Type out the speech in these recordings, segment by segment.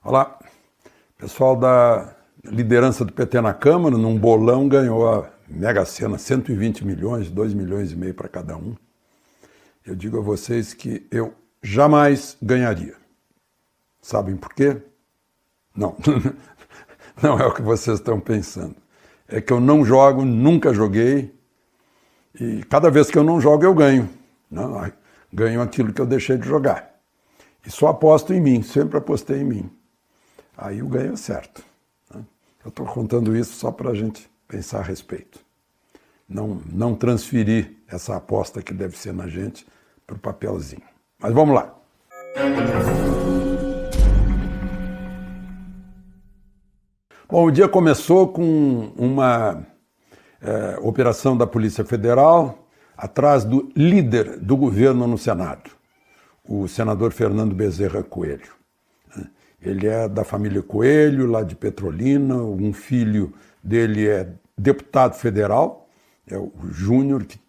Olá, pessoal da liderança do PT na Câmara, num bolão ganhou a Mega Sena, 120 milhões, 2 milhões e meio para cada um. Eu digo a vocês que eu jamais ganharia. Sabem por quê? Não, não é o que vocês estão pensando. É que eu não jogo, nunca joguei, e cada vez que eu não jogo eu ganho. Não, ganho aquilo que eu deixei de jogar. E só aposto em mim, sempre apostei em mim. Aí o ganho é certo. Eu estou contando isso só para a gente pensar a respeito. Não transferir essa aposta que deve ser na gente para o papelzinho. Mas vamos lá. Bom, o dia começou com uma operação da Polícia Federal atrás do líder do governo no Senado, o senador Fernando Bezerra Coelho. Ele é da família Coelho, lá de Petrolina, um filho dele é deputado federal, é o Júnior, que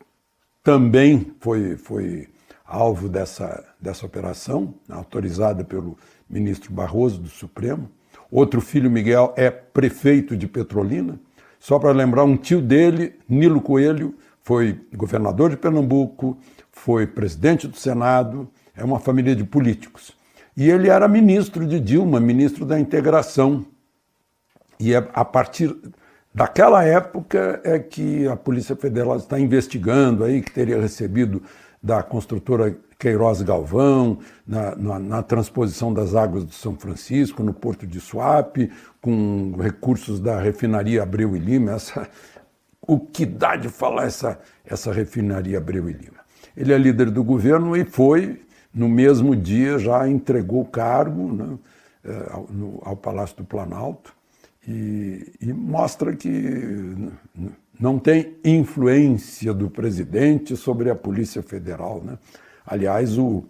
também foi alvo dessa operação, autorizada pelo ministro Barroso do Supremo. Outro filho, Miguel, é prefeito de Petrolina. Só para lembrar, um tio dele, Nilo Coelho, foi governador de Pernambuco, foi presidente do Senado, é uma família de políticos. E ele era ministro de Dilma, ministro da Integração. E é a partir daquela época é que a Polícia Federal está investigando aí, que teria recebido da construtora Queiroz Galvão, na transposição das águas do São Francisco, no Porto de Suape, com recursos da refinaria Abreu e Lima. O que dá de falar essa refinaria Abreu e Lima? Ele é líder do governo e foi, no mesmo dia, já entregou o cargo, né, ao Palácio do Planalto e mostra que não tem influência do presidente sobre a Polícia Federal, né? Aliás, o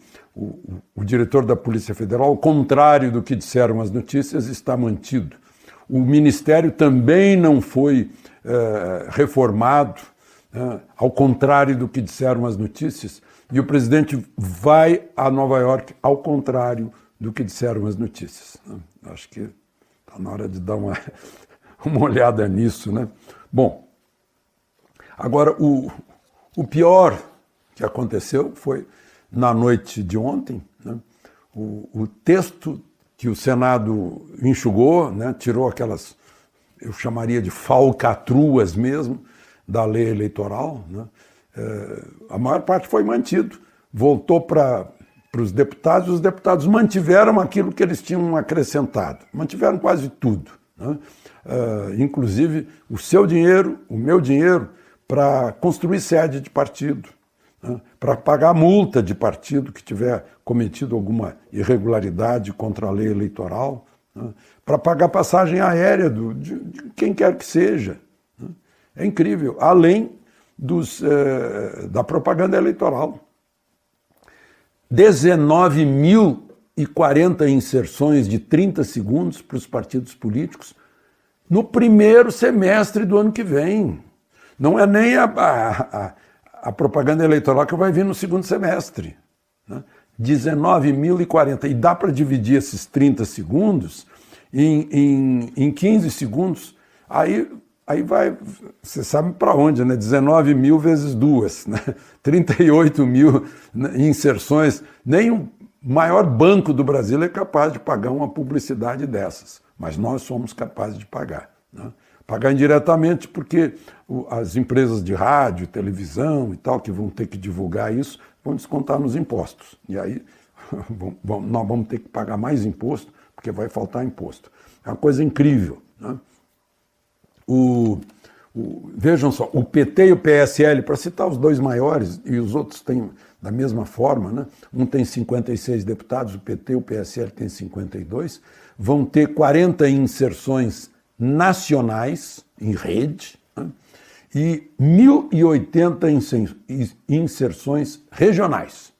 diretor da Polícia Federal, ao contrário do que disseram as notícias, está mantido. O Ministério também não foi reformado, ao contrário do que disseram as notícias, e o presidente vai a Nova York, ao contrário do que disseram as notícias. Acho que está na hora de dar uma olhada nisso, né? Bom, agora o pior que aconteceu foi na noite de ontem, né? O texto que o Senado enxugou, né? Tirou aquelas, eu chamaria de falcatruas mesmo, da lei eleitoral, né? A maior parte foi mantido, voltou para os deputados mantiveram aquilo que eles tinham acrescentado, mantiveram quase tudo, né? Inclusive o seu dinheiro, o meu dinheiro, para construir sede de partido, né? Para pagar multa de partido que tiver cometido alguma irregularidade contra a lei eleitoral, né? Para pagar passagem aérea de quem quer que seja, né? É incrível, além da propaganda eleitoral. 19.040 inserções de 30 segundos para os partidos políticos no primeiro semestre do ano que vem. Não é nem a propaganda eleitoral que vai vir no segundo semestre, né? 19.040. E dá para dividir esses 30 segundos em 15 segundos. Aí vai, você sabe para onde, né? 19 mil vezes 2, né? 38 mil inserções. Nem o maior banco do Brasil é capaz de pagar uma publicidade dessas, mas nós somos capazes de pagar, né? Pagar indiretamente porque as empresas de rádio, televisão e tal, que vão ter que divulgar isso, vão descontar nos impostos. E aí nós vamos ter que pagar mais imposto, porque vai faltar imposto. É uma coisa incrível, né? Vejam só, o PT e o PSL, para citar os dois maiores, e os outros têm da mesma forma, né? Um tem 56 deputados, o PT e o PSL têm 52, vão ter 40 inserções nacionais em rede, né? E 1.080 inserções regionais.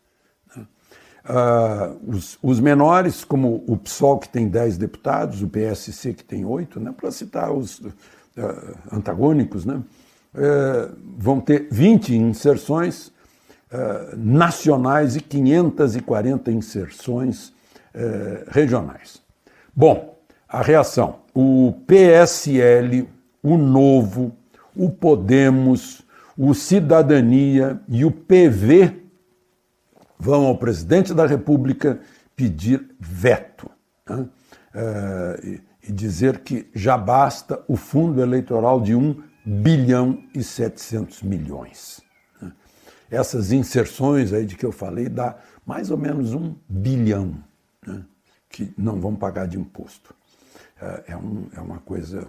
Os menores, como o PSOL, que tem 10 deputados, o PSC, que tem 8, né? Para citar os antagônicos, né? Vão ter 20 inserções nacionais e 540 inserções regionais. Bom, a reação. O PSL, o Novo, o Podemos, o Cidadania e o PV vão ao presidente da República pedir veto, né? E dizer que já basta o fundo eleitoral de 1 bilhão e 700 milhões. Né? Essas inserções aí de que eu falei dá mais ou menos 1 bilhão, né? Que não vão pagar de imposto. É uma coisa...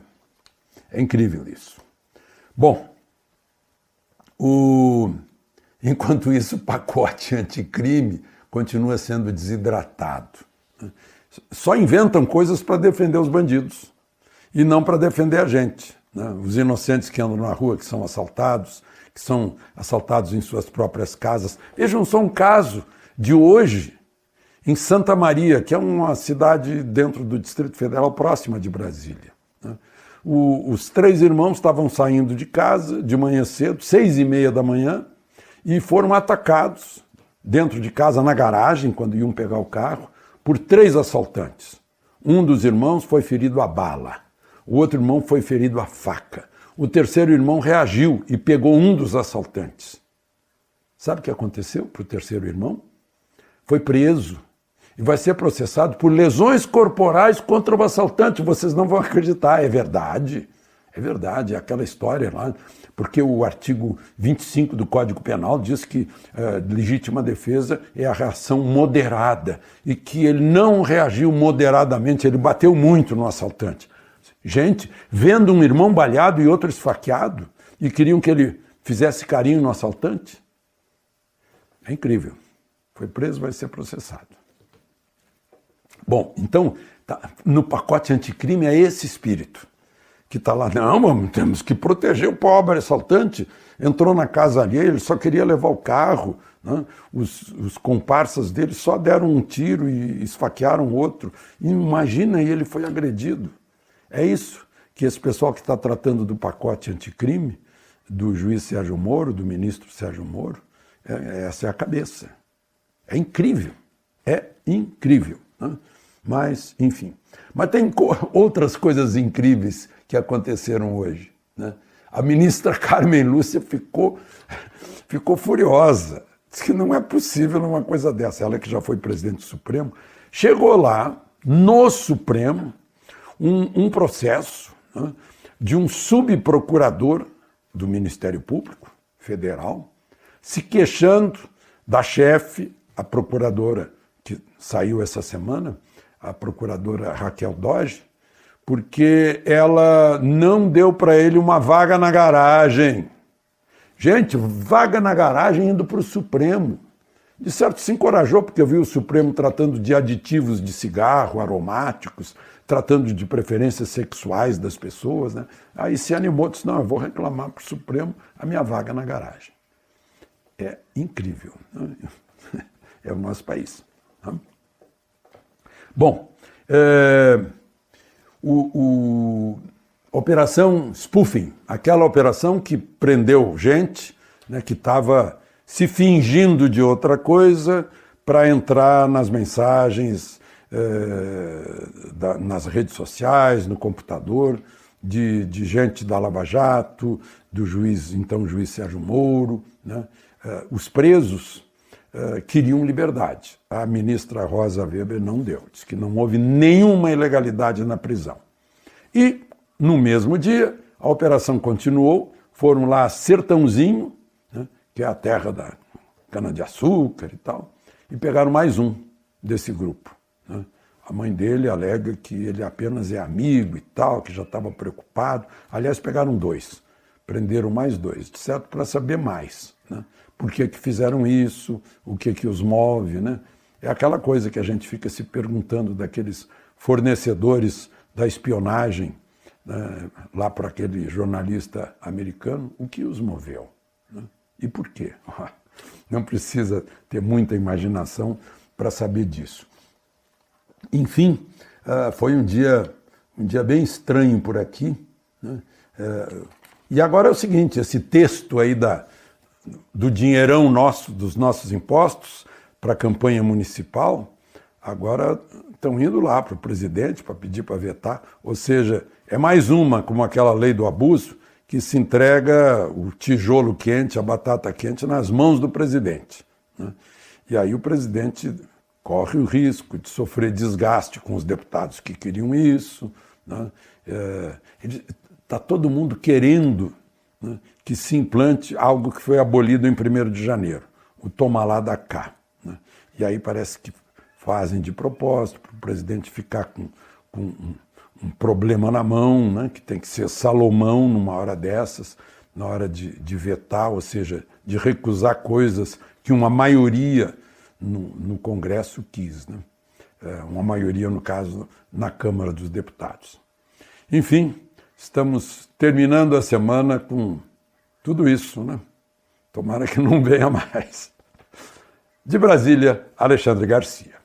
É incrível isso. Bom, enquanto isso, o pacote anticrime continua sendo desidratado. Só inventam coisas para defender os bandidos e não para defender a gente, né? Os inocentes que andam na rua, que são assaltados em suas próprias casas. Vejam só um caso de hoje, em Santa Maria, que é uma cidade dentro do Distrito Federal, próxima de Brasília, né? Os 3 irmãos estavam saindo de casa de manhã cedo, 6h30 da manhã, e foram atacados dentro de casa, na garagem, quando iam pegar o carro, por 3 assaltantes. Um dos irmãos foi ferido a bala, o outro irmão foi ferido a faca. O terceiro irmão reagiu e pegou um dos assaltantes. Sabe o que aconteceu para o terceiro irmão? Foi preso e vai ser processado por lesões corporais contra o assaltante. Vocês não vão acreditar, é verdade. É verdade, é aquela história lá, porque o artigo 25 do Código Penal diz que legítima defesa é a reação moderada e que ele não reagiu moderadamente, ele bateu muito no assaltante. Gente, vendo um irmão baleado e outro esfaqueado e queriam que ele fizesse carinho no assaltante? É incrível. Foi preso, vai ser processado. Bom, então, no pacote anticrime é esse espírito que está lá. Não, temos que proteger o pobre assaltante. Entrou na casa alheia, ele só queria levar o carro, né? Os comparsas dele só deram um tiro e esfaquearam o outro. Imagina, e ele foi agredido. É isso que esse pessoal que está tratando do pacote anticrime, do juiz Sérgio Moro, do ministro Sérgio Moro, essa é a cabeça. É incrível, né? Mas, enfim. Mas tem outras coisas incríveis que aconteceram hoje, né? A ministra Carmen Lúcia ficou furiosa. Disse que não é possível uma coisa dessa. Ela que já foi presidente do Supremo, chegou lá, no Supremo, um processo, né, de um subprocurador do Ministério Público Federal se queixando da chefe, a procuradora que saiu essa semana, a procuradora Raquel Dodge, porque ela não deu para ele uma vaga na garagem. Gente, vaga na garagem indo para o Supremo. De certo, se encorajou, porque eu vi o Supremo tratando de aditivos de cigarro, aromáticos, tratando de preferências sexuais das pessoas, né? Aí se animou, disse, não, eu vou reclamar para o Supremo a minha vaga na garagem. É incrível, né? É o nosso país, né? Bom, Operação Spoofing, aquela operação que prendeu gente, né, que estava se fingindo de outra coisa para entrar nas mensagens, nas redes sociais, no computador, de gente da Lava Jato, do então juiz Sérgio Moro, né? Os presos queriam liberdade. A ministra Rosa Weber não deu, disse que não houve nenhuma ilegalidade na prisão. E, no mesmo dia, a operação continuou, foram lá a Sertãozinho, né, que é a terra da cana-de-açúcar e tal, e pegaram mais um desse grupo, né? A mãe dele alega que ele apenas é amigo e tal, que já estava preocupado. Aliás, pegaram 2, prenderam mais 2, de certo, para saber mais, né? Por que fizeram isso, o que os move, né? É aquela coisa que a gente fica se perguntando daqueles fornecedores da espionagem, né, lá para aquele jornalista americano, o que os moveu, né? E por quê? Não precisa ter muita imaginação para saber disso. Enfim, foi um dia bem estranho por aqui, né? E agora é o seguinte, esse texto aí do dinheirão nosso, dos nossos impostos, para a campanha municipal, agora estão indo lá para o presidente para pedir para vetar. Ou seja, é mais uma, como aquela lei do abuso, que se entrega o tijolo quente, a batata quente nas mãos do presidente, né? E aí o presidente corre o risco de sofrer desgaste com os deputados que queriam isso, né? Está todo mundo querendo, né, que se implante algo que foi abolido em 1º de janeiro, o toma lá da cá, né? E aí parece que fazem de propósito para o presidente ficar com um problema na mão, né, que tem que ser Salomão numa hora dessas, na hora de vetar, ou seja, de recusar coisas que uma maioria no Congresso quis, né? Uma maioria, no caso, na Câmara dos Deputados. Enfim, estamos terminando a semana com tudo isso, né? Tomara que não venha mais. De Brasília, Alexandre Garcia.